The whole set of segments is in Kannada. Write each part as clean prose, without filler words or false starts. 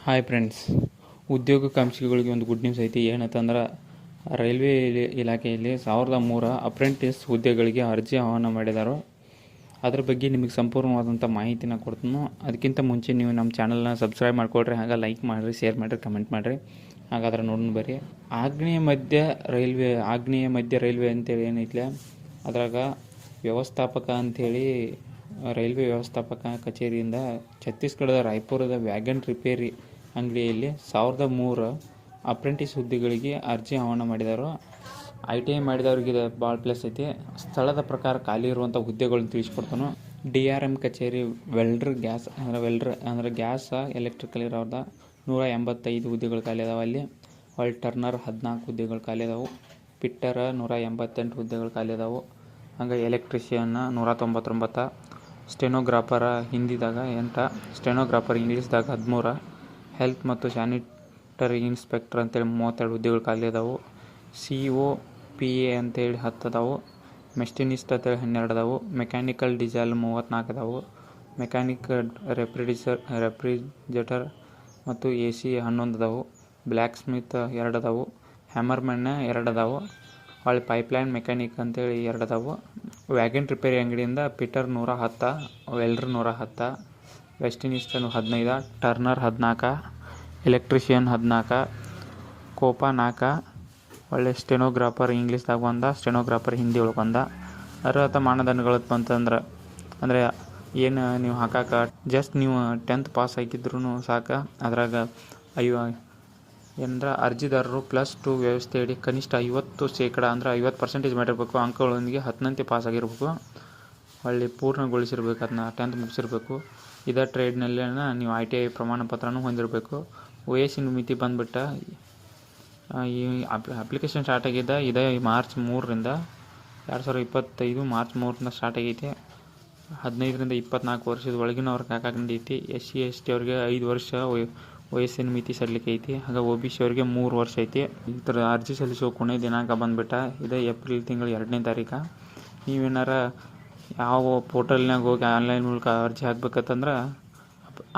ಹಾಯ್ ಫ್ರೆಂಡ್ಸ್, ಉದ್ಯೋಗಾಕಾಂಕ್ಷಿಗಳಿಗೆ ಒಂದು ಗುಡ್ ನ್ಯೂಸ್ ಐತಿ. ಏನಂತಂದ್ರೆ ರೈಲ್ವೆ ಇಲಾಖೆಯಲ್ಲಿ 1003 ಅಪ್ರೆಂಟಿಸ್ ಹುದ್ದೆಗಳಿಗೆ ಅರ್ಜಿ ಆಹ್ವಾನ ಮಾಡಿದಾರೋ. ಅದ್ರ ಬಗ್ಗೆ ನಿಮಗೆ ಸಂಪೂರ್ಣವಾದಂಥ ಮಾಹಿತಿನ ಕೊಡ್ತೀನಿ. ಅದಕ್ಕಿಂತ ಮುಂಚೆ ನೀವು ನಮ್ಮ ಚಾನಲ್ನ ಸಬ್ಸ್ಕ್ರೈಬ್ ಮಾಡ್ಕೊಳ್ರಿ, ಹಾಗೆ ಲೈಕ್ ಮಾಡಿರಿ, ಶೇರ್ ಮಾಡಿರಿ, ಕಮೆಂಟ್ ಮಾಡಿರಿ. ಹಾಗಾದ್ರೆ ನೋಡೋಣ ಬರ್ರಿ. ಆಗ್ನೇಯ ಮಧ್ಯ ರೈಲ್ವೆ ಅಂತೇಳಿ ಏನೈತಿ, ಅದ್ರಾಗ ವ್ಯವಸ್ಥಾಪಕ ಅಂಥೇಳಿ ರೈಲ್ವೆ ವ್ಯವಸ್ಥಾಪಕ ಕಚೇರಿಯಿಂದ ಛತ್ತೀಸ್ಗಢದ ರಾಯ್ಪುರದ ವ್ಯಾಗನ್ ರಿಪೇರಿ ಅಂಗಡಿಯಲ್ಲಿ 1003 ಅಪ್ರೆಂಟಿಸ್ ಹುದ್ದೆಗಳಿಗೆ ಅರ್ಜಿ ಆಹ್ವಾನ ಮಾಡಿದರು. ITI ಮಾಡಿದವ್ರಿಗೆ ಇದು ಭಾಳ ಪ್ಲಸ್ ಐತಿ. ಸ್ಥಳದ ಪ್ರಕಾರ ಖಾಲಿ ಇರುವಂಥ ಹುದ್ದೆಗಳನ್ನ ತಿಳಿಸ್ಕೊಡ್ತಾನು. DRM ಕಚೇರಿ ಗ್ಯಾಸ್ ಎಲೆಕ್ಟ್ರಿಕಲ್ ಇರೋದ 185 ಹುದ್ದೆಗಳು ಖಾಲಿ ಅದಾವೆ. ಅಲ್ಲಿ ಟರ್ನರ್ 14 ಹುದ್ದೆಗಳು ಖಾಲಿ ಅದಾವೆ. ಪಿಟ್ಟರ್ 188 ಹುದ್ದೆಗಳು ಖಾಲಿ ಅದಾವೆ. ಹಂಗೆ ಎಲೆಕ್ಟ್ರಿಷಿಯನ್ 199, ಸ್ಟೆನೋಗ್ರಾಫರ್ ಹಿಂದಿದಾಗ 8, ಸ್ಟೆನೋಗ್ರಾಫರ್ ಇಂಗ್ಲೀಷ್ದಾಗ 13, ಹೆಲ್ತ್ ಮತ್ತು ಸ್ಯಾನಿಟರಿ ಇನ್ಸ್ಪೆಕ್ಟರ್ ಅಂತೇಳಿ 32 ಹುದ್ದೆಗಳು ಖಾಲಿ ಅದಾವೆ. COPA ಅಂತೇಳಿ 10 ಅದಾವೆ. ಮೆಸ್ಟಿನಿಸ್ಟ್ ಅಂತೇಳಿ 12 ಅದಾವೆ. ಮೆಕ್ಯಾನಿಕಲ್ ಡೀಸೆಲ್ 34 ಅದಾವೆ. ಮೆಕ್ಯಾನಿಕ್ ರೆಫ್ರಿಜರೇಟರ್ ಮತ್ತು AC 11 ಅದಾವೆ. ಬ್ಲ್ಯಾಕ್ ಸ್ಮಿತ್ 2 ಅದಾವೆ. ಹ್ಯಾಮರ್ಮ್ಯಾನ್ 2 ಅದಾವೆ. ಹೊಳ್ಳಿ ಪೈಪ್ಲೈನ್ ಮೆಕ್ಯಾನಿಕ್ ಅಂತೇಳಿ 2 ಅದಾವೆ. ವ್ಯಾಗನ್ ರಿಪೇರಿ ಅಂಗಡಿಯಿಂದ fitter 110, welder 110, ವೆಸ್ಟಿನಿಸ್ಟ್ 15, turner 14, electrician 14, Copa 4, ಒಳ್ಳೆ ಸ್ಟೆನೋಗ್ರಾಫರ್ ಇಂಗ್ಲೀಷ್ದಾಗ 1, ಸ್ಟೆನೋಗ್ರಾಫರ್ ಹಿಂದಿ ಒಳಗೆ 1. ಅರ್ಹತಾ ಮಾನದಂಡಗಳು ಬಂತಂದ್ರೆ ಅಂದರೆ ಏನು ನೀವು ಹಾಕಾಕ ಜಸ್ಟ್ ನೀವು 10th ಪಾಸ್ ಆಗಿದ್ರೂ ಸಾಕು. ಅದ್ರಾಗ ಏನಂದ್ರೆ ಅರ್ಜಿದಾರರು +2 ವ್ಯವಸ್ಥೆಯಡಿ ಕನಿಷ್ಠ 50% ಅಂದ್ರೆ 50% ಮಾಡಿರಬೇಕು. ಅಂಕಗಳೊಂದಿಗೆ 10ನಂತೆ ಪಾಸ್ ಆಗಿರ್ಬೇಕು. ಹೊಳ್ಳಿ ಪೂರ್ಣಗೊಳಿಸಿರ್ಬೇಕು, ಅದನ್ನ 10th ಮುಗಿಸಿರ್ಬೇಕು. ಇದೇ ಟ್ರೇಡ್ನಲ್ಲಿ ನೀವು ITI ಪ್ರಮಾಣ ಪತ್ರನೂ ಹೊಂದಿರಬೇಕು. ವಯಸ್ಸಿನ ಮಿತಿ ಬಂದ್ಬಿಟ್ಟು ಈ ಅಪ್ಲಿಕೇಶನ್ ಸ್ಟಾರ್ಟ್ ಆಗಿದೆ ಇದೇ ಮಾರ್ಚ್ 3ರಿಂದ 2025 ಮಾರ್ಚ್ 3ರಿಂದ ಸ್ಟಾರ್ಟ್ ಆಗೈತಿ. 15ರಿಂದ 24 ವರ್ಷದ ಒಳಗಿನವ್ರಿಗೆ ಹಾಕಕ್ಕೆ ನಡೀತಿ. SC ST ಅವ್ರಿಗೆ 5 ವರ್ಷ ವಯಸ್ಸಿನ ಮಿತಿ ಸಡ್ಲಿಕ್ಕೆ ಐತಿ. ಹಾಗೆ OBC ಅವ್ರಿಗೆ 3 ವರ್ಷ ಐತಿ. ಈ ಥರ ಅರ್ಜಿ ಸಲ್ಲಿಸೋ ಕೊನೆಯ ದಿನಾಂಕ ಬಂದ್ಬಿಟ್ಟು ಇದೇ ಏಪ್ರಿಲ್ ತಿಂಗಳು 2ನೇ ತಾರೀಕು. ನೀವೇನಾರ ಯಾವ ಪೋರ್ಟಲ್ನಾಗ ಹೋಗಿ ಆನ್ಲೈನ್ ಮೂಲಕ ಅರ್ಜಿ ಹಾಕ್ಬೇಕಂತಂದ್ರೆ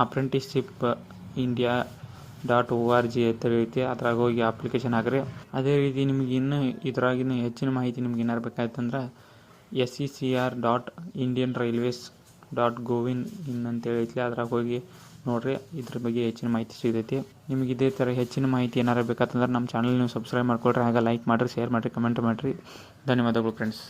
ಅಪ್ರೆಂಟಿಸ್ಶಿಪ್ India.org ಅಂತ ಐತಿ. ಅದ್ರಾಗ ಹೋಗಿ ಅಪ್ಲಿಕೇಶನ್ ಹಾಕ್ರಿ. ಅದೇ ರೀತಿ ನಿಮ್ಗೆ ಇದ್ರಾಗಿನ ಹೆಚ್ಚಿನ ಮಾಹಿತಿ ನಿಮ್ಗೆ ಏನಾರು ಬೇಕಾಯ್ತಂದ್ರೆ SECR.indianrailways.gov.in ಅಂತೇಳಿ ಐತಿ. ಅದ್ರಾಗ ಹೋಗಿ ನೋಡ್ರಿ, ಇದ್ರ ಬಗ್ಗೆ ಹೆಚ್ಚಿನ ಮಾಹಿತಿ ಸಿಗ್ತೈತಿ. ನಿಮ್ಗೆ ಇದೇ ಥರ ಹೆಚ್ಚಿನ ಮಾಹಿತಿ ಏನಾರು ಬೇಕಂತಂದ್ರೆ ನಮ್ಮ ಚಾನಲ್ ನೀವು ಸಬ್ಸ್ಕ್ರೈಬ್ ಮಾಡ್ಕೊಳ್ರಿ, ಹಾಗೆ ಲೈಕ್ ಮಾಡಿರಿ, ಶೇರ್ ಮಾಡಿರಿ, ಕಮೆಂಟ್ ಮಾಡಿರಿ. ಧನ್ಯವಾದಗಳು ಫ್ರೆಂಡ್ಸ್.